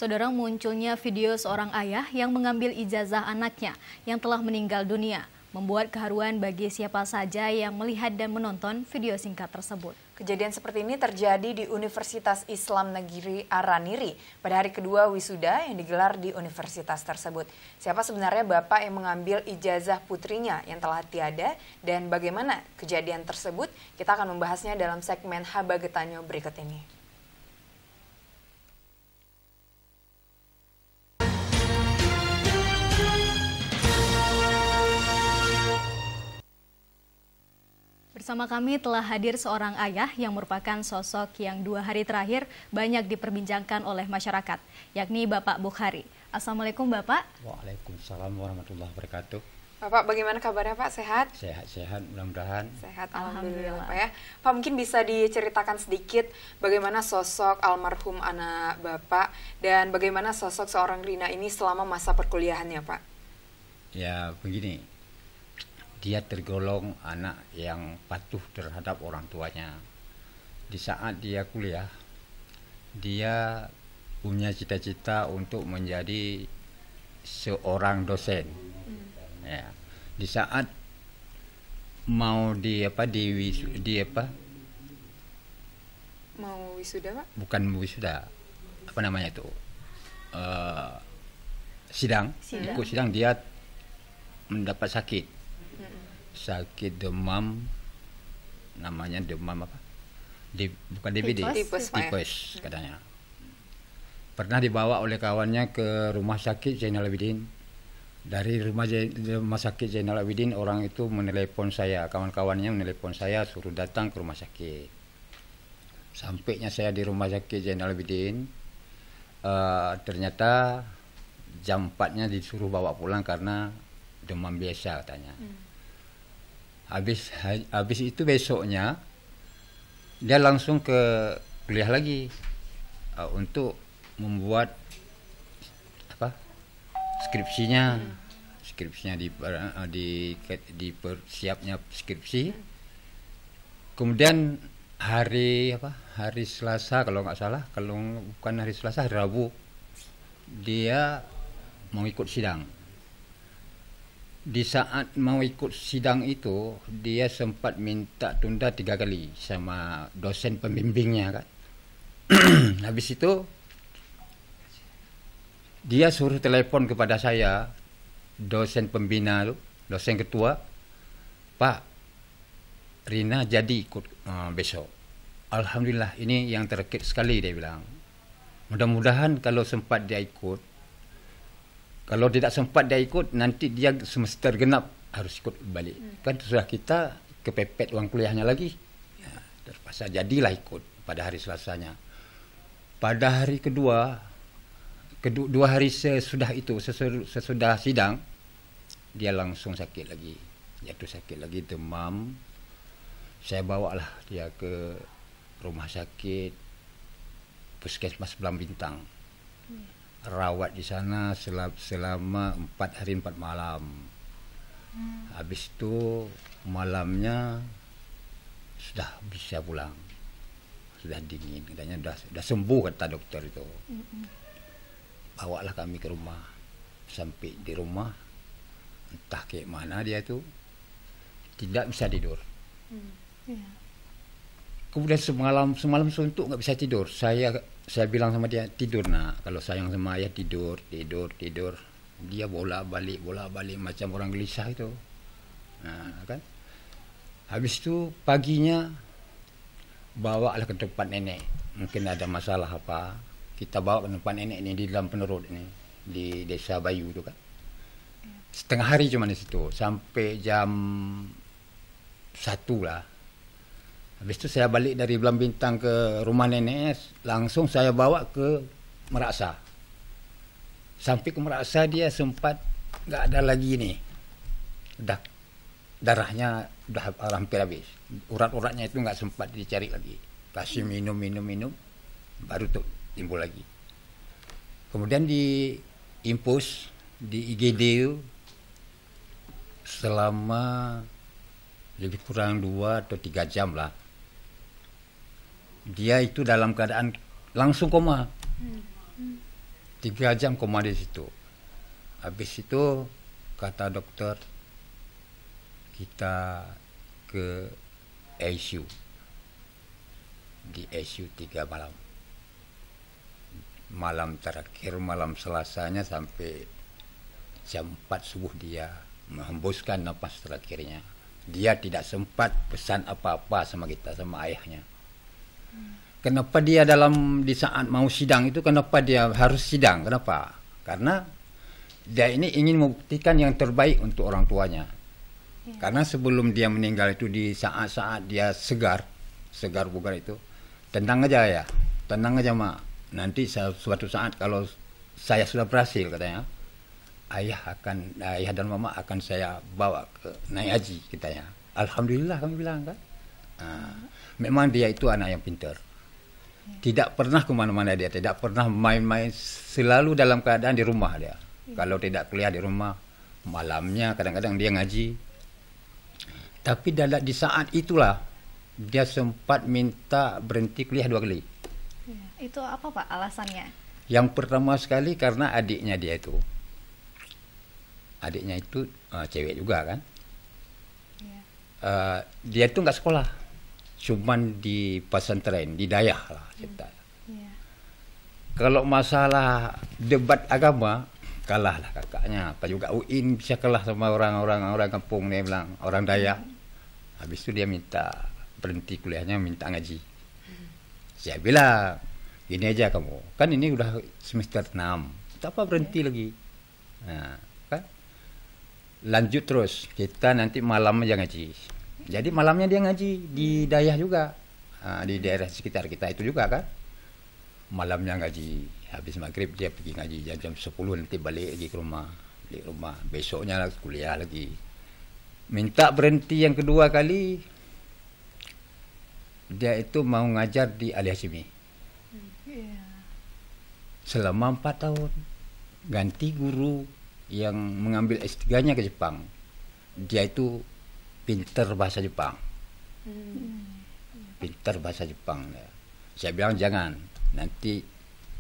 Saudara, munculnya video seorang ayah yang mengambil ijazah anaknya yang telah meninggal dunia membuat keharuan bagi siapa saja yang melihat dan menonton video singkat tersebut. Kejadian seperti ini terjadi di Universitas Islam Negeri Araniri pada hari kedua wisuda yang digelar di universitas tersebut. Siapa sebenarnya bapak yang mengambil ijazah putrinya yang telah tiada dan bagaimana kejadian tersebut? Kita akan membahasnya dalam segmen Haba Getanyo berikut ini. Bersama kami telah hadir seorang ayah yang merupakan sosok yang 2 hari terakhir banyak diperbincangkan oleh masyarakat, yakni Bapak Bukhari. Assalamualaikum Bapak. Waalaikumsalam warahmatullahi wabarakatuh. Bapak, bagaimana kabarnya Pak? Sehat? Sehat-sehat, mudah-mudahan. Sehat, alhamdulillah Pak ya. Pak, mungkin bisa diceritakan sedikit bagaimana sosok almarhum anak Bapak dan bagaimana sosok seorang Rina ini selama masa perkuliahannya Pak? Ya begini, dia tergolong anak yang patuh terhadap orang tuanya. Di saat dia kuliah, dia punya cita-cita untuk menjadi seorang dosen. Ya. Di saat mau Mau wisuda Pak? bukan wisuda, apa namanya itu? Sidang. Ikut sidang dia mendapat sakit demam, namanya demam apa? Bukan DBD, tipes katanya. Pernah dibawa oleh kawannya ke rumah sakit Zainal Abidin. Dari rumah sakit Zainal Abidin orang itu menelepon saya, kawan-kawannya menelepon saya suruh datang ke rumah sakit. Sampainya saya di rumah sakit Zainal Abidin, ternyata jam 4-nya disuruh bawa pulang karena demam biasa katanya. Habis itu besoknya dia langsung ke kuliah lagi untuk membuat skripsinya dipersiapnya skripsi. Kemudian hari Selasa kalau nggak salah, kalau bukan hari Selasa, hari Rabu dia mau ikut sidang. Di saat mau ikut sidang itu, dia sempat minta tunda 3 kali sama dosen pembimbingnya kan. Habis itu dia suruh telepon kepada saya, dosen pembina itu, dosen ketua, Pak, Rina jadi ikut besok. Alhamdulillah, ini yang terkait sekali, dia bilang. Mudah-mudahan kalau sempat dia ikut. Kalau tidak sempat dia ikut, nanti dia semester genap harus ikut balik. Kan sudah kita kepepet uang kuliahnya lagi. Ya, terpaksa jadilah ikut pada hari Selasanya. Pada hari kedua 2 hari sesudah itu, sesudah sidang, dia langsung sakit lagi. Jatuh sakit lagi, demam. Saya bawalah dia ke rumah sakit Puskesmas Belam Bintang. Rawat di sana selama 4 hari 4 malam. Habis itu malamnya sudah bisa pulang, sudah dingin, katanya sudah sembuh kata dokter itu. Bawalah kami ke rumah. Sampai di rumah entah kayak mana dia itu tidak bisa tidur. Kemudian semalam suntuk nggak bisa tidur. Saya bilang sama dia, tidur nak. Kalau sayang sama ayah tidur. Dia bolak-balik macam orang gelisah itu. Nah, kan. Habis itu paginya bawalah ke tempat nenek. Mungkin ada masalah apa. Kita bawa ke tempat nenek ini di dalam Penerut ini, di Desa Bayu itu kan. Setengah hari cuma di situ sampai jam 1 lah. Habis itu saya balik dari Belam Bintang ke rumah nenek, langsung saya bawa ke Meraksa. Sampai ke Meraksa dia sempat nggak ada lagi nih. Darahnya udah hampir habis. Urat-uratnya itu nggak sempat dicari lagi. Kasih minum, baru tuh timbul lagi. Kemudian di infus di IGD itu selama lebih kurang 2 atau 3 jam lah. Dia itu dalam keadaan langsung koma. 3 jam koma di situ. Habis itu kata dokter kita ke ICU. Di ICU 3 malam. Malam terakhir, malam Selasanya sampai jam 4 subuh dia menghembuskan nafas terakhirnya. Dia tidak sempat pesan apa-apa sama kita, sama ayahnya. Kenapa dia di saat mau sidang itu, kenapa dia harus sidang? Kenapa? Karena dia ini ingin membuktikan yang terbaik untuk orang tuanya. Karena sebelum dia meninggal itu, di saat-saat dia segar bugar itu, tenang aja ya, tenang aja mak. Nanti suatu saat kalau saya sudah berhasil, katanya, ayah dan mama akan saya bawa ke naik haji, katanya. Alhamdulillah kami bilang kan. Memang dia itu anak yang pintar. Tidak pernah kemana-mana dia, tidak pernah main-main, selalu dalam keadaan di rumah dia. Kalau tidak kuliah di rumah, malamnya kadang-kadang dia ngaji. Tapi di saat itulah dia sempat minta berhenti kuliah 2 kali. Itu apa Pak alasannya? Yang pertama sekali karena adiknya itu cewek juga kan. Dia itu nggak sekolah, cuman di pesantren di Dayah lah cerita. Kalau masalah debat agama, kalah lah kakaknya. Apa juga UIN bisa kalah sama orang kampung, dia bilang orang Dayak. Habis itu dia minta berhenti kuliahnya, minta ngaji. Saya bilang gini aja kamu, kan ini udah semester 6, apa berhenti lagi? Nah, kan lanjut terus, kita nanti malam aja ngaji. Jadi malamnya dia ngaji di Dayah juga, di daerah sekitar kita itu juga kan. Malamnya ngaji, habis maghrib dia pergi ngaji jam 10, nanti balik lagi ke rumah. Besoknya kuliah lagi. Minta berhenti yang kedua kali, dia itu mau ngajar di Ali Hashimi. Selama 4 tahun, ganti guru yang mengambil S3-nya ke Jepang. Dia itu pintar bahasa Jepang. Pintar bahasa Jepang. Saya bilang jangan, nanti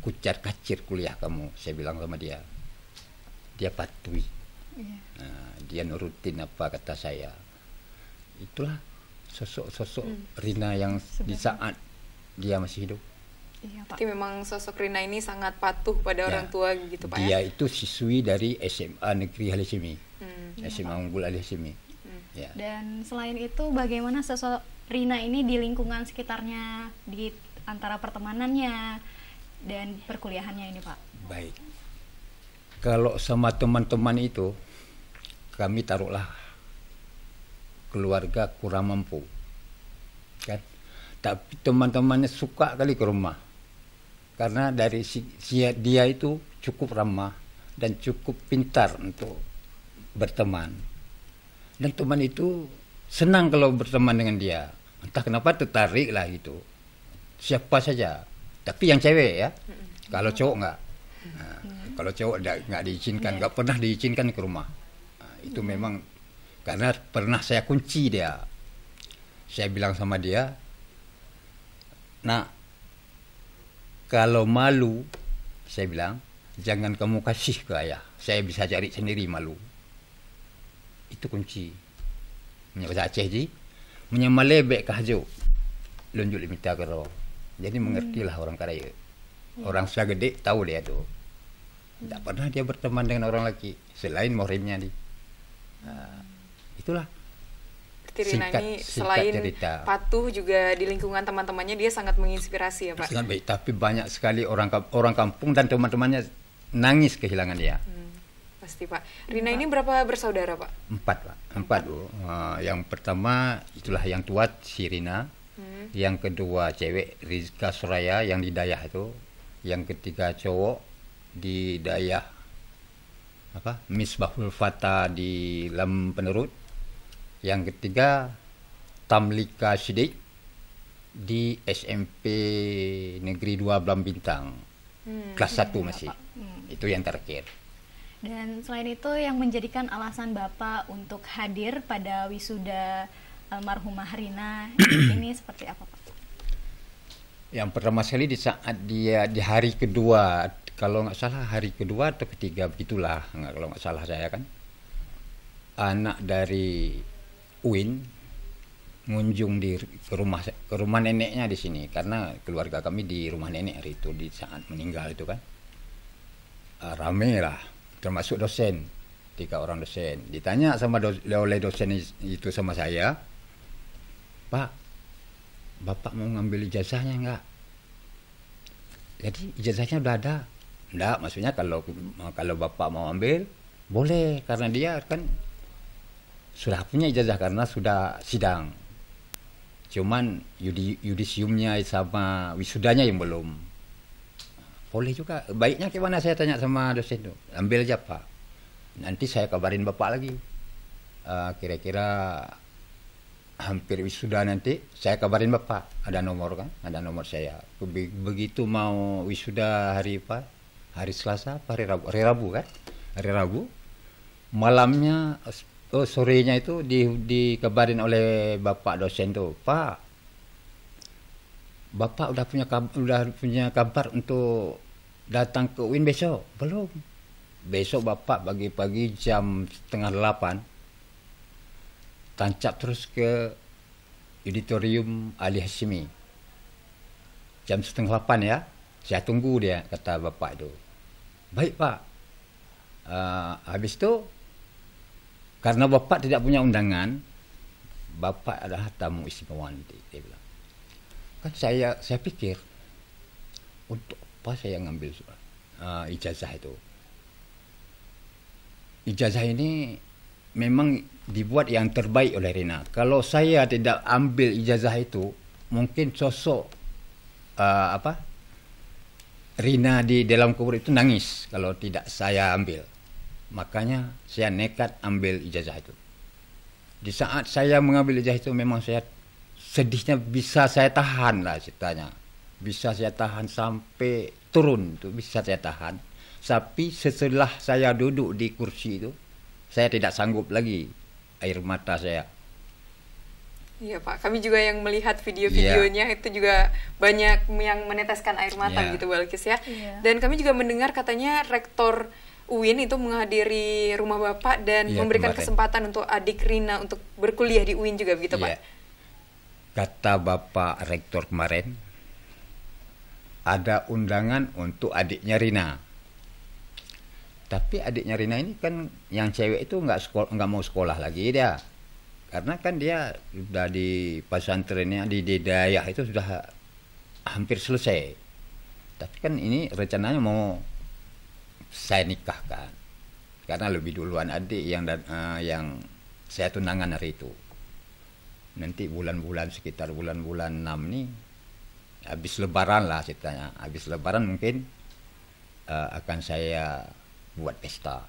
kucar kacir kuliah kamu. Saya bilang sama dia. Dia patuhi. Dia nurutin apa kata saya. Itulah sosok Rina yang di saat dia masih hidup. Iya, Pak. Jadi memang sosok Rina ini sangat patuh pada orang tua gitu Pak. Dia itu siswi dari SMA Negeri Ali Hashimi. SMA Unggul Ali Hashimi. Ya. Dan selain itu bagaimana sosok Rina ini di lingkungan sekitarnya, di antara pertemanannya dan perkuliahannya ini Pak? Baik. Kalau sama teman-teman itu, kami taruhlah keluarga kurang mampu, kan? Tapi teman-temannya suka kali ke rumah, karena dari dia itu cukup ramah dan cukup pintar untuk berteman. Dan teman itu senang kalau berteman dengan dia. Entah kenapa tertarik lah gitu. Siapa saja, tapi yang cewek ya. Kalau cowok enggak. Kalau cowok nggak diizinkan, nggak pernah diizinkan ke rumah. Itu memang karena pernah saya kunci dia. Saya bilang sama dia, nah, kalau malu, saya bilang, jangan kamu kasih ke ayah. Saya bisa cari sendiri malu. Itu kunci. Bahasa Aceh ji, menyemalebek kahjo, lunjuk limita kero. Jadi mengertilah orang Karaya. Orang sudah gede tahu dia tuh. Tidak pernah dia berteman dengan orang lagi selain muhrimnya di. Itulah. Rina ini selain cerita. Patuh juga di lingkungan teman-temannya dia sangat menginspirasi ya Pak. Sangat baik, tapi banyak sekali orang kampung dan teman-temannya nangis kehilangan dia. Pasti Pak. Rina ini berapa bersaudara Pak? 4 Pak. 4 Bu. Yang pertama itulah yang tua si Rina. Yang kedua cewek Rizka Suraya yang di Dayah itu. Yang ketiga cowok di Dayah Misbahul Fata di Lam Penerut. Yang ketiga Tamlika Sidik di SMP Negeri 2 Blam Bintang. Kelas 1 masih. Itu yang terakhir. Dan selain itu yang menjadikan alasan Bapak untuk hadir pada wisuda almarhumah Rina ini seperti apa Pak? Yang pertama sekali di saat dia di hari kedua kalau nggak salah hari kedua atau ketiga begitulah, kalau nggak salah saya kan, anak dari UIN ngunjung ke rumah neneknya di sini, karena keluarga kami di rumah nenek hari itu di saat meninggal itu kan. Rame lah, termasuk dosen, 3 orang dosen. Ditanya oleh dosen itu sama saya, Pak, Bapak mau ngambil ijazahnya enggak? Jadi ijazahnya udah ada. Enggak, maksudnya kalau Bapak mau ambil, boleh, karena dia kan sudah punya ijazah karena sudah sidang. Cuman yudisiumnya sama wisudanya yang belum. Boleh juga. Baiknya gimana, saya tanya sama dosen itu. Ambil aja Pak. Nanti saya kabarin Bapak lagi. Kira-kira hampir wisuda nanti saya kabarin Bapak. Ada nomor kan? Ada nomor saya. Begitu mau wisuda hari Selasa apa hari Rabu? Hari Rabu kan? Hari Rabu. Malamnya sorenya itu dikabarin oleh Bapak dosen tuh, Pak, Bapak udah punya kabar untuk datang ke UIN besok? Belum. Besok Bapak pagi-pagi jam 7:30 tancap terus ke auditorium Ali Hashimi. Jam 7:30 ya. Saya tunggu dia, kata Bapak itu. Baik Pak. Habis itu karena Bapak tidak punya undangan, Bapak adalah tamu istimewa nanti, dia bilang. Kan saya pikir, untuk apa saya ngambil ijazah itu? Ijazah ini memang dibuat yang terbaik oleh Rina. Kalau saya tidak ambil ijazah itu, mungkin sosok Rina di dalam kubur itu nangis kalau tidak saya ambil. Makanya saya nekat ambil ijazah itu. Di saat saya mengambil ijazah itu memang saya sedihnya bisa saya tahan lah ceritanya. Bisa saya tahan sampai turun itu bisa saya tahan. Tapi setelah saya duduk di kursi itu, saya tidak sanggup lagi, air mata saya. Iya Pak, kami juga yang melihat video-videonya itu juga banyak yang meneteskan air mata gitu Balkis ya. Dan kami juga mendengar katanya rektor UIN itu menghadiri rumah Bapak dan memberikan kesempatan untuk adik Rina untuk berkuliah di UIN juga begitu Pak? Kata Bapak rektor kemarin, ada undangan untuk adiknya Rina. Tapi adiknya Rina ini kan yang cewek itu nggak mau sekolah lagi dia. Karena kan dia sudah di pesantrennya di Dayah itu sudah hampir selesai. Tapi kan ini rencananya mau saya nikahkan. Karena lebih duluan adik yang saya tunangan hari itu. Nanti sekitar bulan-bulan 6 nih, habis lebaran lah ceritanya. Habis lebaran mungkin akan saya buat pesta.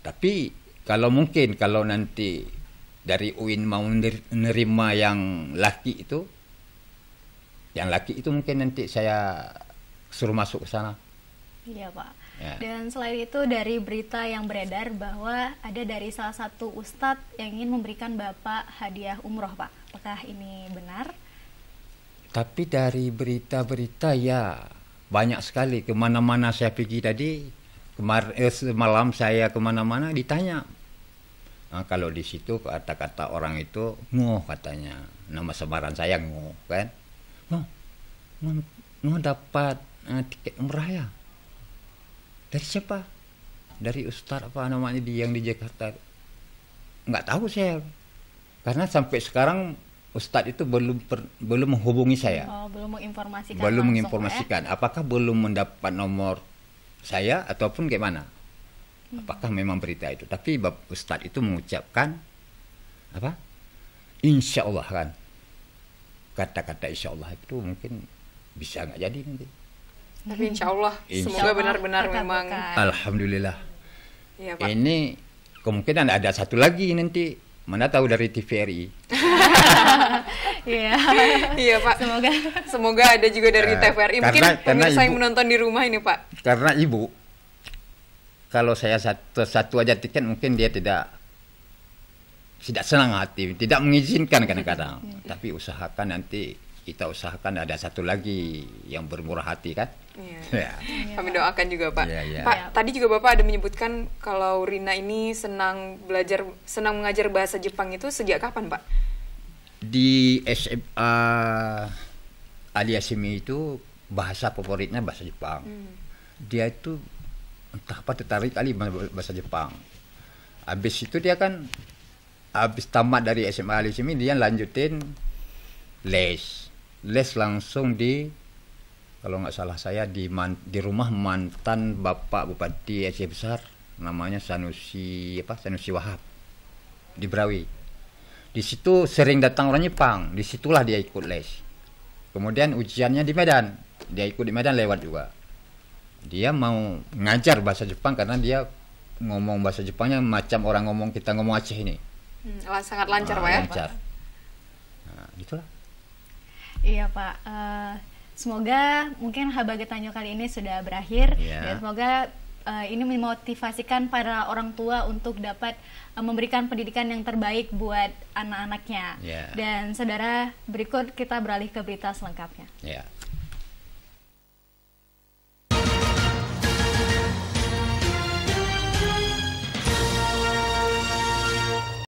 Tapi kalau nanti dari UIN mau menerima yang laki itu mungkin nanti saya suruh masuk ke sana. Iya Pak. Ya. Dan selain itu dari berita yang beredar bahwa ada dari salah satu ustadz yang ingin memberikan Bapak hadiah umroh Pak. Apakah ini benar? Tapi dari berita-berita ya banyak sekali. Kemana-mana saya pergi tadi, semalam saya kemana-mana ditanya. Nah, kalau di situ kata-kata orang itu Ngoh katanya, nama samaran saya Ngoh kan. Ngoh dapat tiket umrah ya. Dari siapa? Dari ustaz apa namanya yang di Jakarta. Nggak tahu saya. Karena sampai sekarang ustaz itu belum menghubungi saya. Oh, belum menginformasikan. Belum menginformasikan. Apakah belum mendapat nomor saya ataupun gimana? Apakah memang berita itu? Tapi ustaz itu mengucapkan apa? Insya Allah kan. Kata-kata insya Allah itu mungkin bisa nggak jadi nanti. Tapi insya Allah semoga benar-benar memang. Alhamdulillah. Ya, Pak. Ini kemungkinan ada satu lagi nanti. Mana tahu dari TVRI. Iya. Iya Pak. Semoga ada juga dari TVRI. Mungkin pemirsa yang menonton di rumah ini Pak. Karena ibu, kalau saya satu aja tiket mungkin dia tidak senang hati, tidak mengizinkan kadang-kadang. Tapi usahakan nanti kita usahakan ada satu lagi yang bermurah hati kan. Iya. Ya. Kami doakan juga Pak. Iya. Pak, tadi juga Bapak ada menyebutkan kalau Rina ini senang mengajar bahasa Jepang itu sejak kapan Pak? Di SMA Aliasimi itu bahasa favoritnya bahasa Jepang. Dia itu entah apa tertarik kali bahasa Jepang. Habis itu dia kan habis tamat dari SMA Aliasimi dia lanjutin les langsung kalau nggak salah saya di rumah mantan Bapak Bupati Aceh Besar namanya Sanusi Wahab di Brawi. Di situ sering datang orang Jepang, disitulah dia ikut les. Kemudian ujiannya di Medan, dia ikut di Medan lewat juga. Dia mau ngajar bahasa Jepang karena dia ngomong bahasa Jepangnya macam orang kita ngomong Aceh ini. Sangat lancar Pak ya? Lancar. Nah, gitulah. Iya Pak, semoga mungkin Habagat Tanyo kali ini sudah berakhir dan semoga ini memotivasikan para orang tua untuk dapat memberikan pendidikan yang terbaik buat anak-anaknya. Dan saudara, berikut kita beralih ke berita selengkapnya.